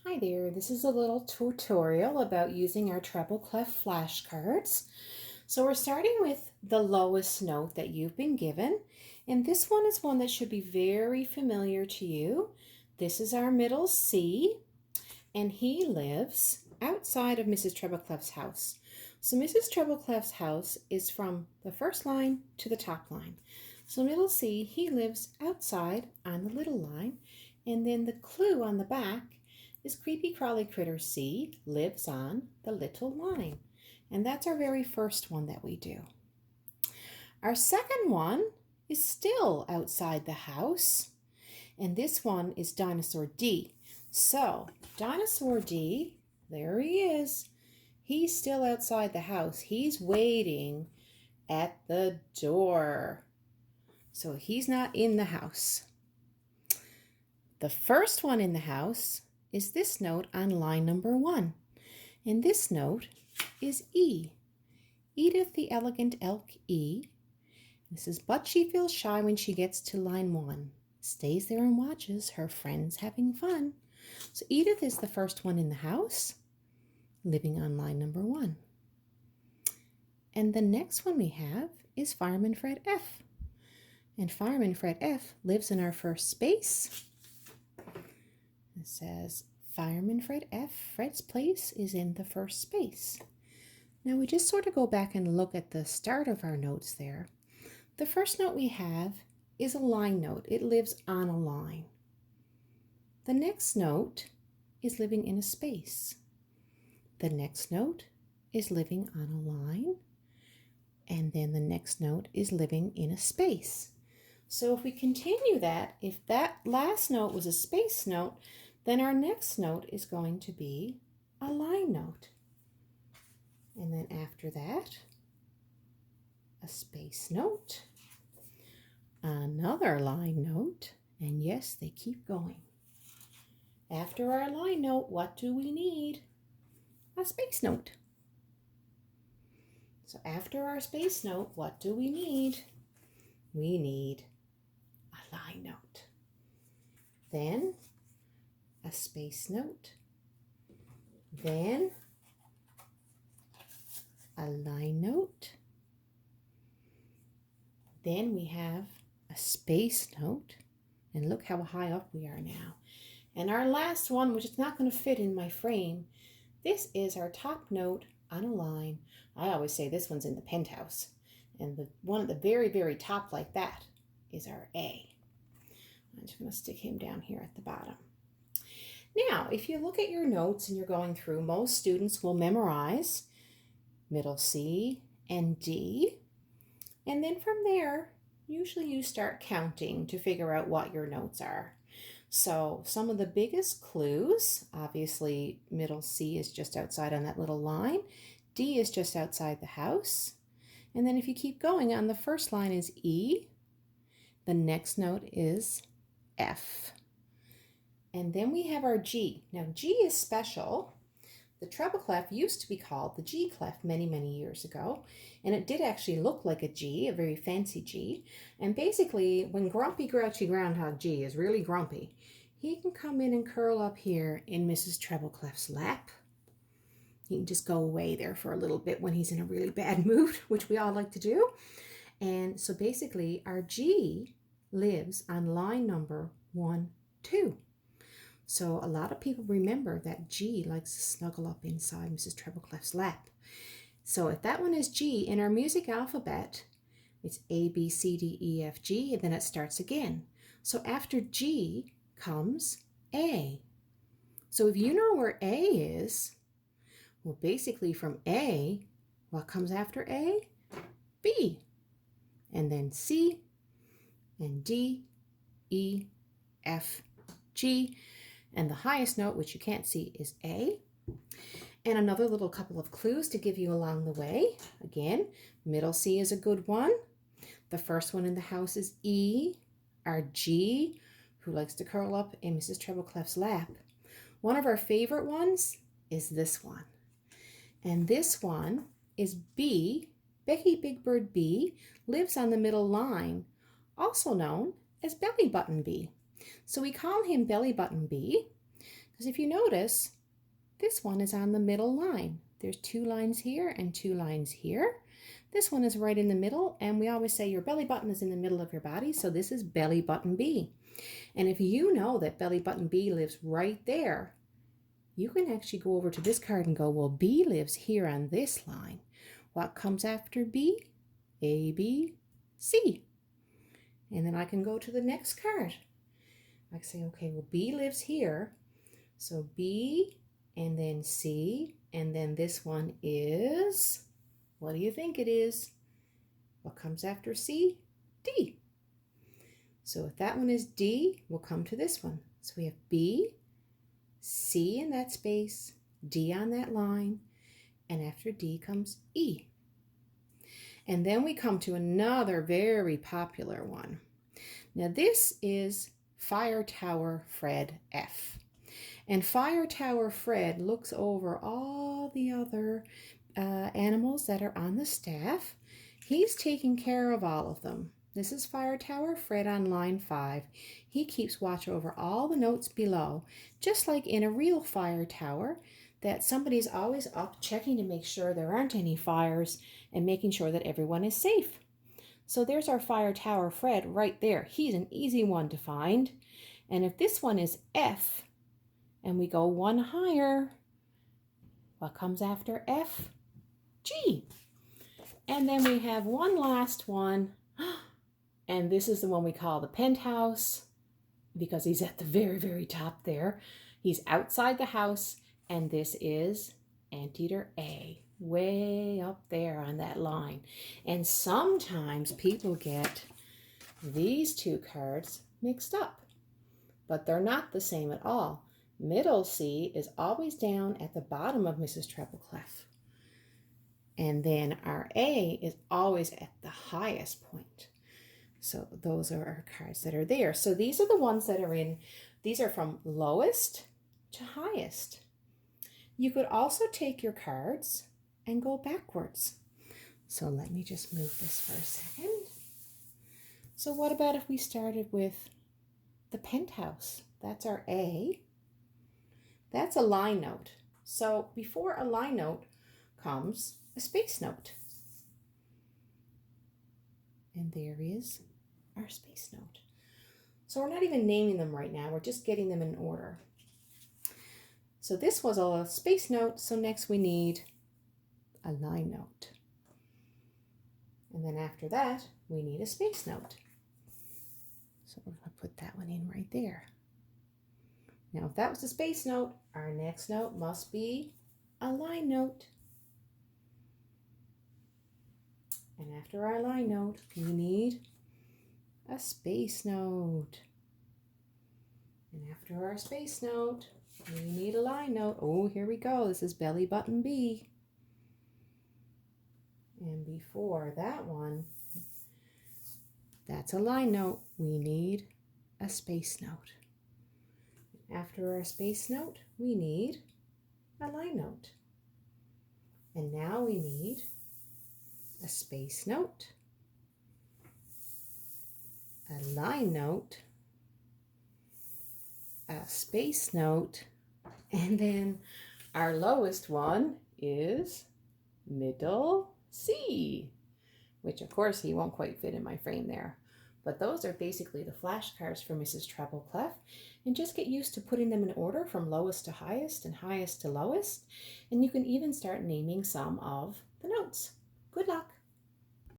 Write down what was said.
Hi there, this is a little tutorial about using our treble clef flashcards. So we're starting with the lowest note that you've been given, and this one is one that should be very familiar to you. This is our middle C, and he lives outside of Mrs. Trebleclef's house. So Mrs. Trebleclef's house is from the first line to the top line. So middle C, he lives outside on the little line, and then the clue on the back is creepy crawly critter C lives on the little line. And that's our very first one that we do. Our second one is still outside the house, and this one is Dinosaur D. So Dinosaur D, there he is. He's still outside the house. He's waiting at the door. So he's not in the house. The first one in the house is this note on line number 1. And this note is E. Edith the elegant elk E. This is but she feels shy when she gets to line 1. Stays there and watches her friends having fun. So Edith is the first one in the house, living on line number 1. And the next one we have is Fireman Fred F. And Fireman Fred F lives in our first space. It says, Fireman Fred F. Fred's place is in the first space. Now we just sort of go back and look at the start of our notes there. The first note we have is a line note. It lives on a line. The next note is living in a space. The next note is living on a line. And then the next note is living in a space. So if we continue that, if that last note was a space note, then our next note is going to be a line note. And then after that, a space note, another line note, and yes, they keep going. After our line note, what do we need? A space note. So after our space note, what do we need? We need a line note. Then a space note. Then a line note. Then we have a space note. And look how high up we are now. And our last one, which is not going to fit in my frame, this is our top note on a line. I always say this one's in the penthouse. And the one at the very, very top like that is our A. I'm just going to stick him down here at the bottom. Now, if you look at your notes and you're going through, most students will memorize middle C and D. And then from there, usually you start counting to figure out what your notes are. So some of the biggest clues, obviously middle C is just outside on that little line. D is just outside the house. And then if you keep going, on the first line is E. The next note is F. And then we have our G. Now G is special. The treble clef used to be called the G clef many, many years ago. And it did actually look like a G, a very fancy G. And basically, when Grumpy Grouchy Groundhog G is really grumpy, he can come in and curl up here in Mrs. Trebleclef's lap. He can just go away there for a little bit when he's in a really bad mood, which we all like to do. And so basically, our G lives on line number 1, 2. So a lot of people remember that G likes to snuggle up inside Mrs. Trebleclef's lap. So if that one is G, in our music alphabet, it's A, B, C, D, E, F, G, and then it starts again. So after G comes A. So if you know where A is, well, basically from A, what comes after A? B. And then C, and D, E, F, G. And the highest note, which you can't see, is A. And another little couple of clues to give you along the way. Again, middle C is a good one. The first one in the house is E. Our G, who likes to curl up in Mrs. Trebleclef's lap. One of our favorite ones is this one. And this one is B. Becky Big Bird B lives on the middle line, also known as Belly Button B. So we call him Belly Button B Because if you notice, this one is on the middle line. There's 2 lines here and 2 lines here. This one is right in the middle, and we always say your belly button is in the middle of your body, so this is belly button B. And if you know that belly button B lives right there, you can actually go over to this card and go, well, B lives here on this line. What comes after B? A, B, C. And then I can go to the next card. I can say, okay, well, B lives here. So B, and then C, and then this one is, what do you think it is? What comes after C? D. So if that one is D, we'll come to this one. So we have B, C in that space, D on that line, and after D comes E. And then we come to another very popular one. Now this is Fire Tower Fred F. And Fire Tower Fred looks over all the other animals that are on the staff. He's taking care of all of them. This is Fire Tower Fred on line 5. He keeps watch over all the notes below, just like in a real fire tower, that somebody's always up checking to make sure there aren't any fires and making sure that everyone is safe. So there's our Fire Tower Fred right there. He's an easy one to find. And if this one is F, and we go one higher, what comes after F? G. And then we have one last one, and this is the one we call the penthouse, because he's at the very, very top there. He's outside the house, and this is Anteater A, way up there on that line. And sometimes people get these 2 cards mixed up, but they're not the same at all. Middle C is always down at the bottom of Mrs. Treble Clef. And then our A is always at the highest point. So those are our cards that are there. So these are the ones that are in, these are from lowest to highest. You could also take your cards and go backwards. So let me just move this for a second. So what about if we started with the penthouse? That's our A. That's a line note. So before a line note comes a space note. And there is our space note. So we're not even naming them right now. We're just getting them in order. So this was a space note. So next we need a line note. And then after that, we need a space note. So we're going to put that one in right there. Now, if that was a space note, our next note must be a line note. And after our line note, we need a space note. And after our space note, we need a line note. Oh, here we go. This is belly button B. And before that one, that's a line note. We need a space note. After our space note, we need a line note. And now we need a space note, a line note, a space note, and then our lowest one is middle C, which of course he won't quite fit in my frame there. But those are basically the flashcards for Mrs. Treble Clef. And just get used to putting them in order from lowest to highest and highest to lowest. And you can even start naming some of the notes. Good luck.